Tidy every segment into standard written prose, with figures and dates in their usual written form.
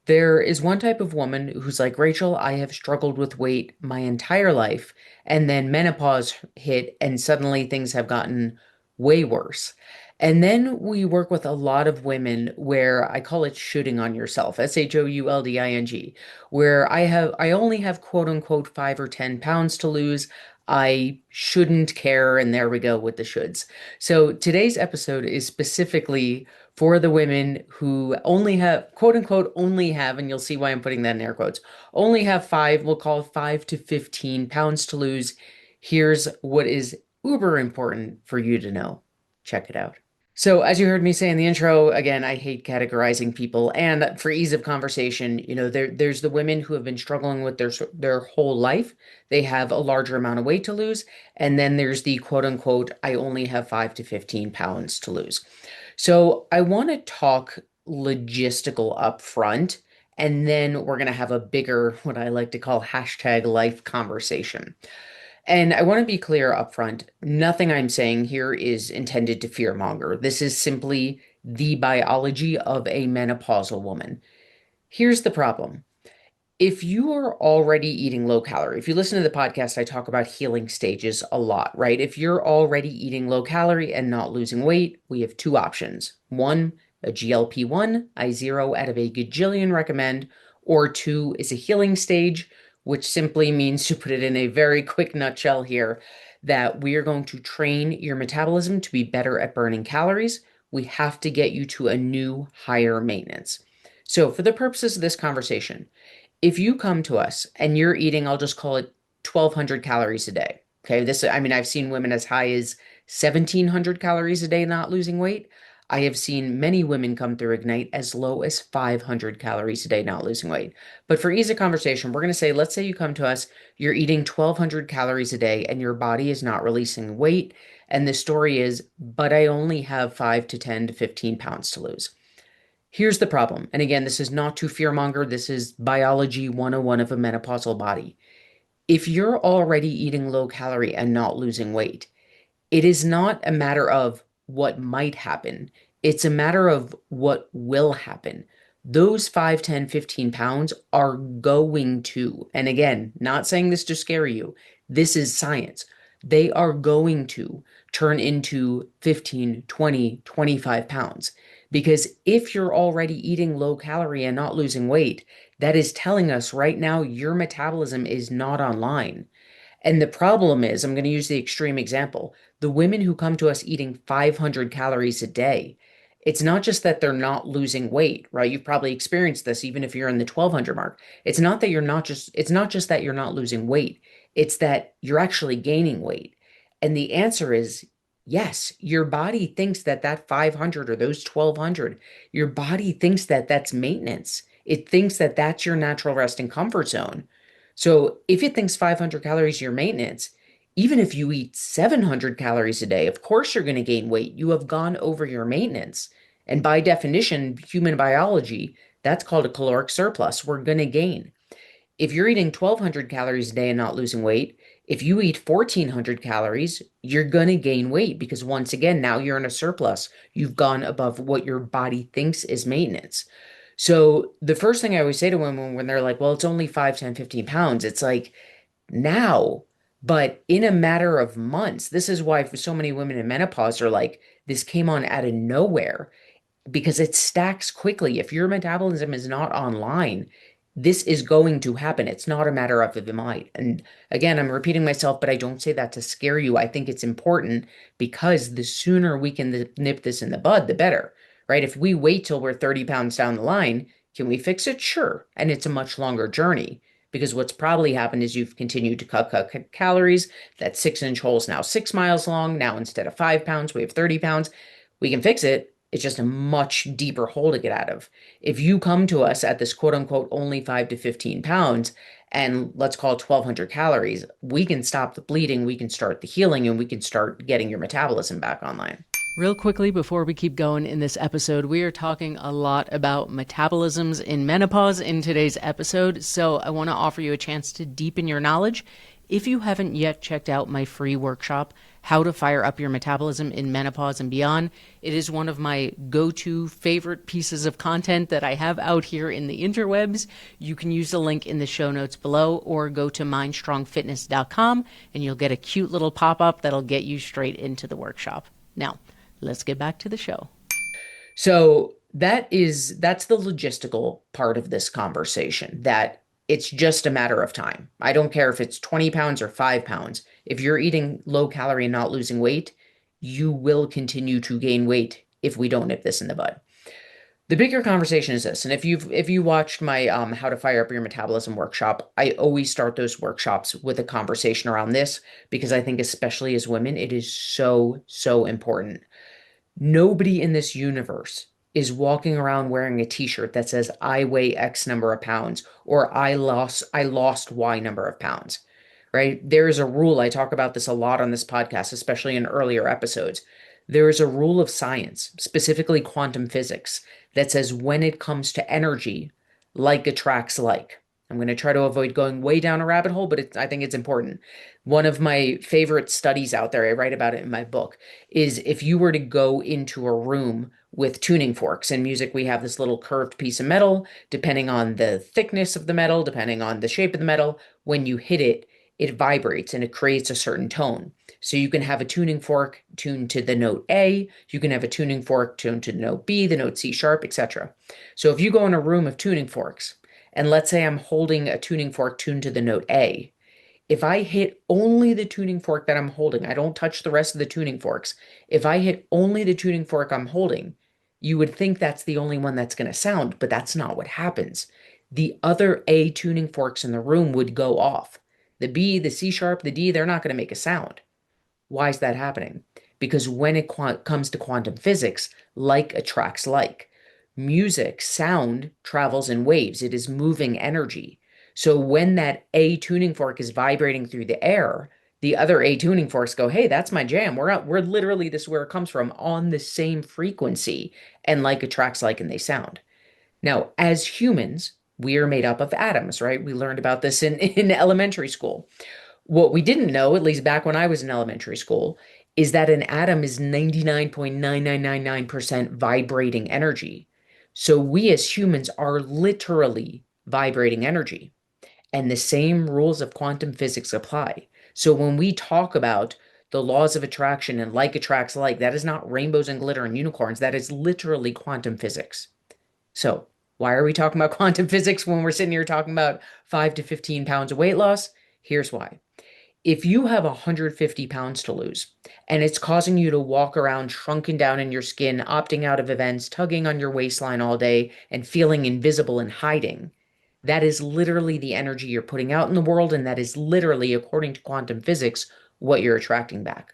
There is one type of woman who's like, Rachel, I have struggled with weight my entire life, and then menopause hit, and suddenly things have gotten way worse. And then we work with a lot of women where I call it shooting on yourself, SHOULDING, where I only have quote unquote 5 or 10 pounds to lose. I shouldn't care, and there we go with the shoulds. So today's episode is specifically for the women who only have, quote unquote, only have, and you'll see why I'm putting that in air quotes, only have five, we'll call it 5 to 15 pounds to lose. Here's what is uber important for you to know. Check it out. So, as you heard me say in the intro, again, I hate categorizing people. And for ease of conversation, there's the women who have been struggling with their whole life. They have a larger amount of weight to lose. And then there's the quote unquote, I only have 5 to 15 pounds to lose. So I want to talk logistical up front, and then we're going to have a bigger, what I like to call hashtag life conversation. And I want to be clear up front, nothing I'm saying here is intended to fearmonger. This is simply the biology of a menopausal woman. Here's the problem. If you are already eating low calorie, if you listen to the podcast, I talk about healing stages a lot, right? If you're already eating low calorie and not losing weight, we have two options. One, a GLP-1, I 0 out of a gajillion recommend, or two is a healing stage, which simply means, to put it in a very quick nutshell here, that we are going to train your metabolism to be better at burning calories. We have to get you to a new higher maintenance. So for the purposes of this conversation, if you come to us and you're eating, I'll just call it 1,200 calories a day. Okay. I've seen women as high as 1,700 calories a day not losing weight. I have seen many women come through Ignite as low as 500 calories a day not losing weight. But for ease of conversation, we're going to say, let's say you come to us, you're eating 1,200 calories a day and your body is not releasing weight. And the story is, but I only have 5 to 10 to 15 pounds to lose. Here's the problem. And again, this is not to fearmonger. This is biology 101 of a menopausal body. If you're already eating low calorie and not losing weight, it is not a matter of what might happen. It's a matter of what will happen. Those 5, 10, 15 pounds are going to, and again, not saying this to scare you, this is science. They are going to turn into 15, 20, 25 pounds. Because if you're already eating low calorie and not losing weight, that is telling us right now your metabolism is not online. And the problem is, I'm going to use the extreme example, the women who come to us eating 500 calories a day, it's not just that they're not losing weight, right? You've probably experienced this even if you're in the 1,200 mark. It's not just that you're not losing weight. It's that you're actually gaining weight. And the answer is yes, your body thinks that that 500 or those 1,200, your body thinks that that's maintenance. It thinks that that's your natural rest and comfort zone. So if it thinks 500 calories is your maintenance, even if you eat 700 calories a day, of course you're going to gain weight. You have gone over your maintenance. And by definition, human biology, that's called a caloric surplus. We're going to gain. If you're eating 1,200 calories a day and not losing weight, if you eat 1,400 calories, you're going to gain weight because once again, now you're in a surplus. You've gone above what your body thinks is maintenance. So the first thing I always say to women when they're like, well, it's only 5, 10, 15 pounds, it's like now, but in a matter of months. This is why for so many women in menopause are like, this came on out of nowhere because it stacks quickly. If your metabolism is not online, this is going to happen. It's not a matter of if it might. And again, I'm repeating myself, but I don't say that to scare you. I think it's important because the sooner we can nip this in the bud, the better, right? If we wait till we're 30 pounds down the line, can we fix it? Sure. And it's a much longer journey because what's probably happened is you've continued to cut calories. That 6-inch hole is now 6 miles long. Now, instead of 5 pounds, we have 30 pounds. We can fix it. It's just a much deeper hole to get out of. If you come to us at this quote unquote only 5 to 15 pounds and let's call it 1,200 calories, we can stop the bleeding, we can start the healing, and we can start getting your metabolism back online. Real quickly, before we keep going in this episode, we are talking a lot about metabolisms in menopause in today's episode. So I want to offer you a chance to deepen your knowledge. If you haven't yet checked out my free workshop, how to fire up your metabolism in menopause and beyond. It is one of my go-to favorite pieces of content that I have out here in the interwebs. You can use the link in the show notes below or go to mindstrongfitness.com and you'll get a cute little pop-up that'll get you straight into the workshop. Now, let's get back to the show. So that's the logistical part of this conversation, that it's just a matter of time. I don't care if it's 20 pounds or 5 pounds. If you're eating low calorie and not losing weight, you will continue to gain weight if we don't nip this in the bud. The bigger conversation is this, and if you watched my how to fire up your metabolism workshop, I always start those workshops with a conversation around this because I think especially as women, it is so important. Nobody in this universe is walking around wearing a t-shirt that says I weigh X number of pounds or I lost Y number of pounds, right? There is a rule. I talk about this a lot on this podcast, especially in earlier episodes. There is a rule of science, specifically quantum physics, that says when it comes to energy, like attracts like. I'm going to try to avoid going way down a rabbit hole, but I think it's important. One of my favorite studies out there, I write about it in my book, is if you were to go into a room with tuning forks. In music, we have this little curved piece of metal, depending on the thickness of the metal, depending on the shape of the metal, when you hit it, it vibrates and it creates a certain tone. So you can have a tuning fork tuned to the note A, you can have a tuning fork tuned to the note B, the note C sharp, etc. So if you go in a room of tuning forks, and let's say I'm holding a tuning fork tuned to the note A, if I hit only the tuning fork that I'm holding, I don't touch the rest of the tuning forks. If I hit only the tuning fork I'm holding, you would think that's the only one that's going to sound, but that's not what happens. The other A tuning forks in the room would go off. The B, the C sharp, the D, they're not going to make a sound. Why is that happening? Because when it comes to quantum physics, like attracts like. Music, sound travels in waves. It is moving energy. So when that A tuning fork is vibrating through the air, the other A tuning forks go, hey, that's my jam. We're literally, this is where it comes from, on the same frequency, and like attracts like, and they sound. Now, as humans, we are made up of atoms, right? We learned about this in elementary school. What we didn't know, at least back when I was in elementary school, is that an atom is 99.9999% vibrating energy. So we as humans are literally vibrating energy. And the same rules of quantum physics apply. So when we talk about the laws of attraction and like attracts like, that is not rainbows and glitter and unicorns. That is literally quantum physics. So why are we talking about quantum physics when we're sitting here talking about 5 to 15 pounds of weight loss? Here's why. If you have 150 pounds to lose and it's causing you to walk around shrunken down in your skin, opting out of events, tugging on your waistline all day, and feeling invisible and hiding, that is literally the energy you're putting out in the world, and that is literally, according to quantum physics, what you're attracting back.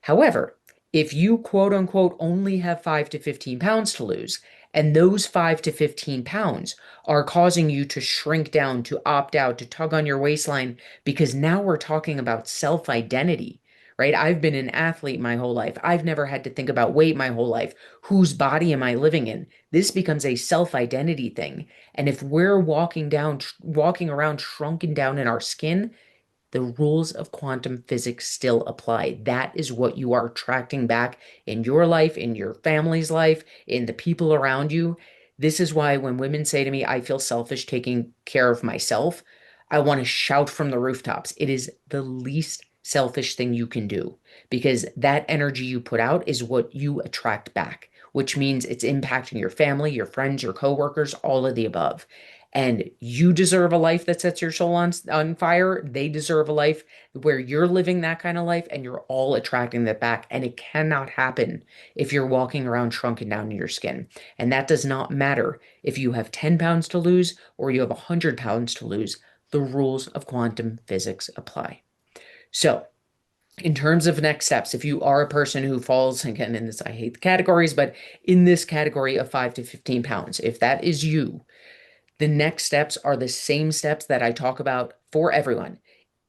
However, if you quote unquote only have 5 to 15 pounds to lose, and those 5 to 15 pounds are causing you to shrink down, to opt out, to tug on your waistline, because now we're talking about self-identity, right? I've been an athlete my whole life. I've never had to think about weight my whole life. Whose body am I living in? This becomes a self-identity thing. And if we're walking around shrunken down in our skin, the rules of quantum physics still apply. That is what you are attracting back in your life, in your family's life, in the people around you. This is why when women say to me, I feel selfish taking care of myself, I want to shout from the rooftops. It is the least selfish thing you can do, because that energy you put out is what you attract back, which means it's impacting your family, your friends, your coworkers, all of the above. And you deserve a life that sets your soul on fire. They deserve a life where you're living that kind of life and you're all attracting that back. And it cannot happen if you're walking around shrunken down in your skin. And that does not matter if you have 10 pounds to lose or you have 100 pounds to lose. The rules of quantum physics apply. So, in terms of next steps, if you are a person who falls, again, in this, I hate the categories, but in this category of 5 to 15 pounds, if that is you, the next steps are the same steps that I talk about for everyone.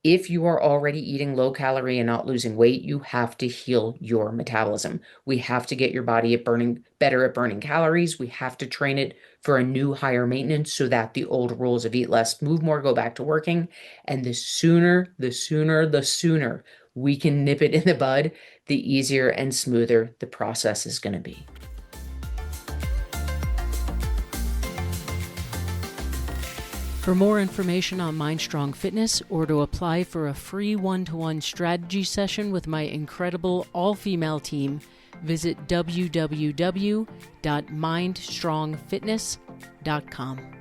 If you are already eating low calorie and not losing weight, you have to heal your metabolism. We have to get your body better at burning calories. We have to train it for a new higher maintenance so that the old rules of eat less, move more, go back to working. And the sooner we can nip it in the bud, the easier and smoother the process is going to be. For more information on MindStrong Fitness or to apply for a free one-to-one strategy session with my incredible all-female team, visit www.mindstrongfitness.com.